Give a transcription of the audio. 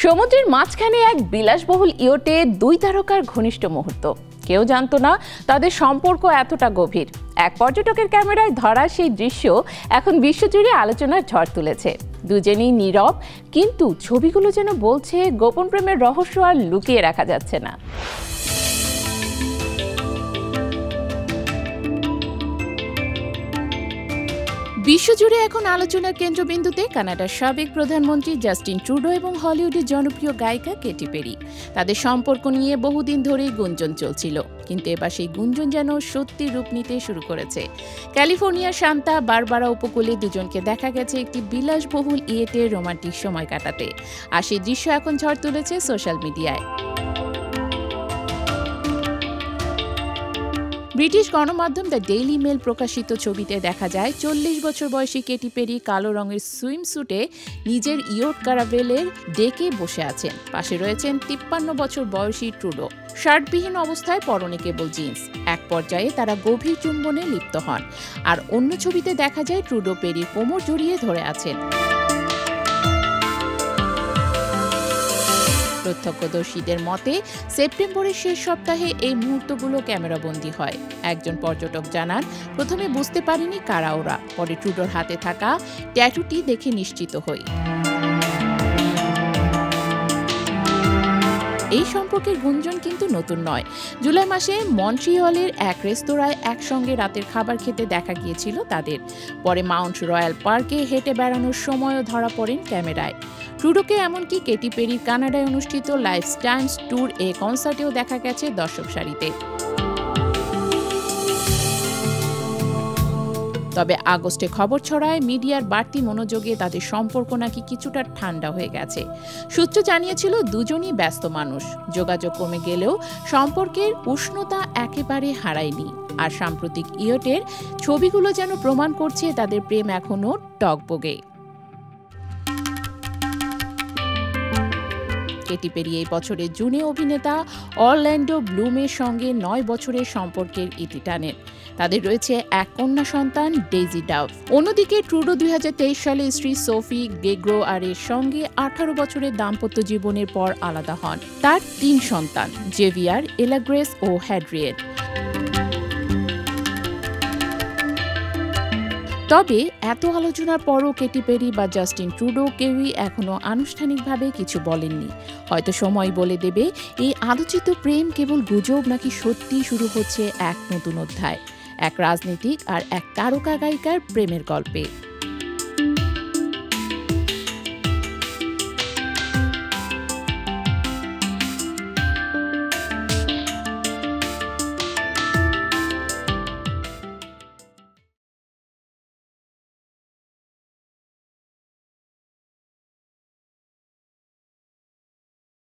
সমুদ্রের মাঝখানে এক বিলাসবহুল ইয়টে দুই তারকার ঘনিষ্ঠ মুহূর্ত। কেউ জানতো না তাদের সম্পর্ক এতটা গভীর। এক পর্যটকের ক্যামেরায় ধরা সেই দৃশ্য এখন বিশ্বজুড়ে আলোচনার ঝড় তুলেছে। দুজনেই নীরব, কিন্তু ছবিগুলো যেন বলছে গোপন প্রেমের রহস্য আর লুকিয়ে রাখা যাচ্ছে না। বিশ্বজুড়ে এখন আলোচনার কেন্দ্রবিন্দুতে কানাডার সাবেক প্রধানমন্ত্রী জাস্টিন ট্রুডো এবং হলিউডের জনপ্রিয় গায়িকা কেটি পেরি। তাদের সম্পর্ক নিয়ে বহুদিন ধরেই গুঞ্জন চলছিল, কিন্তু এবার সেই গুঞ্জন যেন সত্যি রূপ নিতে শুরু করেছে। ক্যালিফোর্নিয়ার সান্তা বারবারা উপকূলে দুজনকে দেখা গেছে একটি বিলাসবহুল ইয়েটে রোমান্টিক সময় কাটাতে, আর সেই দৃশ্য এখন ঝড় তুলেছে সোশ্যাল মিডিয়ায়। ব্রিটিশ গণমাধ্যম দ্য ডেইলি মেল প্রকাশিত ছবিতে দেখা যায় 40 বছর বয়সী কেটি পেরি কালো রঙের সুইমস্যুটে নিজের ইয়ট ক্যারাভেলের ডেকে বসে আছেন। পাশে রয়েছেন 53 বছর বয়সী ট্রুডো, শার্টবিহীন অবস্থায় পরনে কেবল জিন্স। এক পর্যায়ে তারা গভীর চুম্বনে লিপ্ত হন, আর অন্য ছবিতে দেখা যায় ট্রুডো পেরির কোমর জড়িয়ে ধরে আছেন। প্রত্যক্ষদর্শীদের মতে সেপ্টেম্বরের শেষ সপ্তাহে এই মুহূর্তগুলো ক্যামেরাবন্দী হয়। একজন পর্যটক জানান, প্রথমে বুঝতে পারিনি কারা ওরা, পরে ট্রুডোর হাতে থাকা ট্যাটুটি দেখে নিশ্চিত হই। এই সম্পর্কের গুঞ্জন কিন্তু নতুন নয়। জুলাই মাসে মন্ট্রিয়লের এক রেস্তোরাঁয় একসঙ্গে রাতের খাবার খেতে দেখা গিয়েছিল তাদের। পরে মাউন্ট রয়্যাল পার্কে হেঁটে বেড়ানোর সময়ও ধরা পড়েন ক্যামেরায়। ট্রুডোকে এমনকি কেটি পেরির কানাডায় অনুষ্ঠিত লাইফ স্টাইলস ট্যুর কনসার্টেও দেখা গেছে দর্শক সারিতে। তবে আগস্টে খবর ছড়ায় মিডিয়ার বাড়তি মনোযোগে তাদের সম্পর্ক নাকি কিছুটা ঠান্ডা হয়ে গেছে। সূত্র জানিয়েছিল দুজনই ব্যস্ত মানুষ, যোগাযোগ কমে গেলেও সম্পর্কের উষ্ণতা একেবারে হারায়নি। আর সাম্প্রতিক ইয়টের ছবিগুলো যেন প্রমাণ করছে তাদের প্রেম এখনো টগবগে। কেটি পেরি এই বছরের জুনে অভিনেতা অরল্যান্ডো ব্লুমের সঙ্গে 9 বছরের সম্পর্কের ইতি টানেন। তাদের রয়েছে এক কন্যা সন্তান ডেইজি ডাভ। অন্যদিকে ট্রুডো 2023 সালে স্ত্রী সোফি গেগ্রো আর এর সঙ্গে 18 বছরের দাম্পত্য জীবনের পর আলাদা হন। তার 3 সন্তান, জেভিয়ার, এলাগ্রেস ও হ্যাড্রিয়েট। তবে এত আলোচনার পরও কেটি পেরি বা জাস্টিন ট্রুডো কেউই এখনো আনুষ্ঠানিকভাবে কিছু বলেননি। হয়তো সময় বলে দেবে এই আলোচিত প্রেম কেবল গুজব নাকি সত্যি শুরু হচ্ছে এক নতুন অধ্যায়, এক রাজনীতিক আর এক তারকা গায়িকার প্রেমের গল্পে।